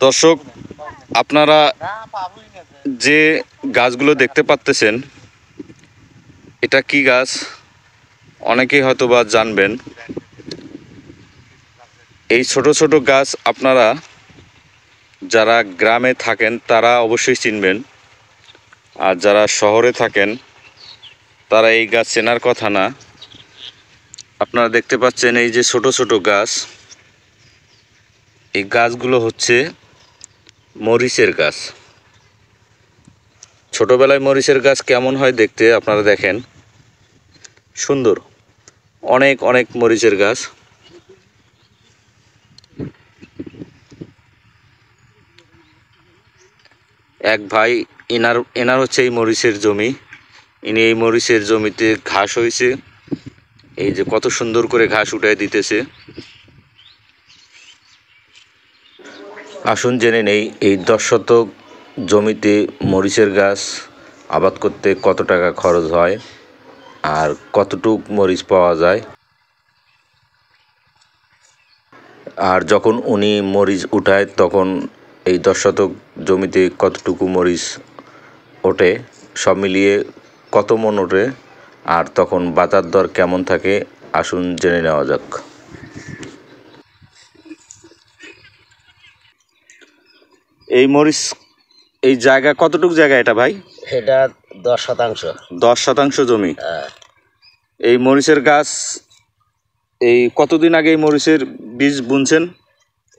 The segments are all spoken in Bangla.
দর্শক, আপনারা যে গাছগুলো দেখতে পাচ্ছেন, এটা কি গাছ অনেকেই হয়তো বা জানবেন। এই ছোট ছোট গাছ আপনারা যারা গ্রামে থাকেন তারা অবশ্যই চিনবেন, আর যারা শহরে থাকেন তারা এই গাছ চেনার কথা না। আপনারা দেখতে পাচ্ছেন এই যে ছোট ছোট গাছ, এই গাছগুলো হচ্ছে মরিচের গাছ। ছোটবেলায় মরিচের গাছ কেমন হয় দেখতে আপনারা দেখেন, সুন্দর, অনেক অনেক মরিচের গাছ। এক ভাই এনার হচ্ছে এই মরিচের জমি। ইনি এই মরিচের জমিতে ঘাস হয়েছে, এই যে কত সুন্দর করে ঘাস উঠায় দিতেছে। আসুন জেনে নেই এই 10 শতক জমিতে মরিচের গাছ আবাদ করতে কত টাকা খরচ হয় আর কতটুক মরিচ পাওয়া যায়। আর যখন উনি মরিচ উঠায় তখন এই 10 শতক জমিতে কতটুকু মরিচ ওঠে, সব মিলিয়ে কত মন ওঠে, আর তখন বাজার দর কেমন থাকে, আসুন জেনে নেওয়া যাক। এই মরিচ, এই জায়গা কতটুকু জায়গা এটা ভাই? এটা 10 শতাংশ। 10 শতাংশ জমি। এই মরিচের গাছ, এই কতদিন আগে এই মরিচের বীজ বুনছেন?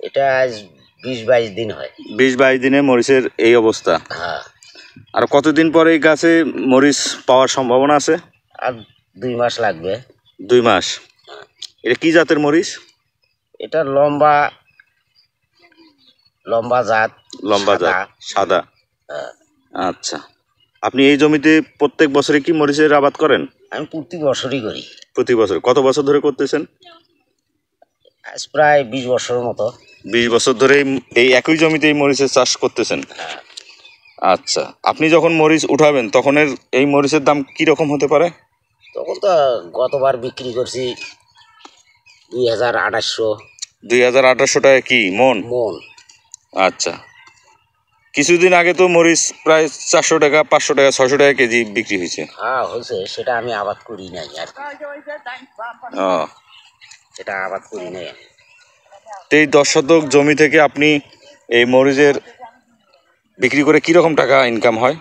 এটা আজ 20-22 দিন হয়। 20-22 দিনে মরিচের এই অবস্থা। হ্যাঁ। আর কতদিন পরে এই গাছে মরিচ পাওয়ার সম্ভাবনা আছে? আর 2 মাস লাগবে। 2 মাস। এটা কি জাতের মরিচ? এটা লম্বা জাত। লম্বা জাত, সাদা। আচ্ছা, আপনি এই জমিতে প্রত্যেক বছরে কি মরিচের আবাদ করেন? আমি প্রতি বছরই করি। প্রতি বছর? কত বছর ধরে করতেছেন? আজ প্রায় 20 বছরের মতো। 20 বছর ধরে এই একই জমিতে এই মরিচের চাষ করতেছেন? আচ্ছা, আপনি যখন মরিচ উঠাবেন তখন এই মরিচের দাম কি রকম হতে পারে? তখন তো গতবার বিক্রি করছি 2800। 2800 টাকা কি মন? আচ্ছা, কিছুদিন আগে তো মরিচ প্রায় 400 টাকা, 500 টাকা, 600 টাকা কেজি বিক্রি হয়েছে। হ্যাঁ হয়েছে, সেটা আমি আবাদ করি নাই। আর সেটা আবাদ করি নাই। এই 10 শতক জমি থেকে আপনি এই মরিচের বিক্রি করে কি রকম টাকা ইনকাম হয়?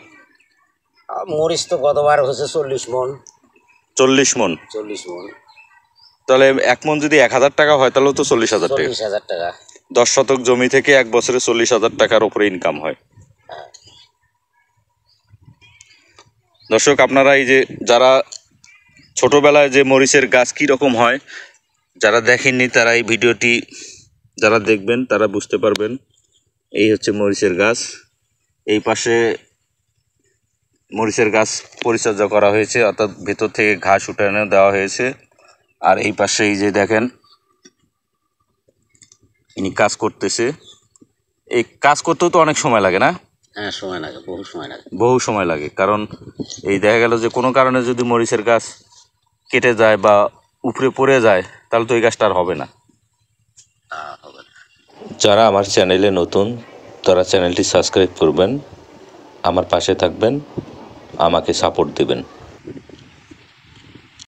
মরিচ তো গতবার হয়েছে 40 মন। 40 মন? 40 মন। তাহলে 1 মন যদি 1000 টাকা হয় তাহলে তো 40,000 টাকা। 40,000 টাকা। 10 শতক জমি থেকে এক বছরে 40,000 টাকার উপরে ইনকাম হয়। দর্শক, আপনারা এই যে যারা ছোটবেলায় যে মরিচের গাছ কি রকম হয় যারা দেখেননি তারা এই ভিডিওটি যারা দেখবেন তারা বুঝতে পারবেন। এই হচ্ছে মরিচের গাছ, এই পাশে মরিচের গাছ পরিচর্যা করা হয়েছে, অর্থাৎ ভেতর থেকে ঘাস উঠানো দেওয়া হয়েছে। আর এই পাশে এই যে দেখেন ইনি কাজ করতেছে। এই কাজ করতেও তো অনেক সময় লাগে না? হ্যাঁ, সময় লাগে, বহু সময় লাগে। বহু সময় লাগে, কারণ এই দেখা গেল যে কোনো কারণে যদি মরিচের গাছ কেটে যায় বা উপরে পড়ে যায় তাহলে তো এই গাছটা আর হবে না। যারা আমার চ্যানেলে নতুন তারা চ্যানেলটি সাবস্ক্রাইব করবেন, আমার পাশে থাকবেন, আমাকে সাপোর্ট দেবেন।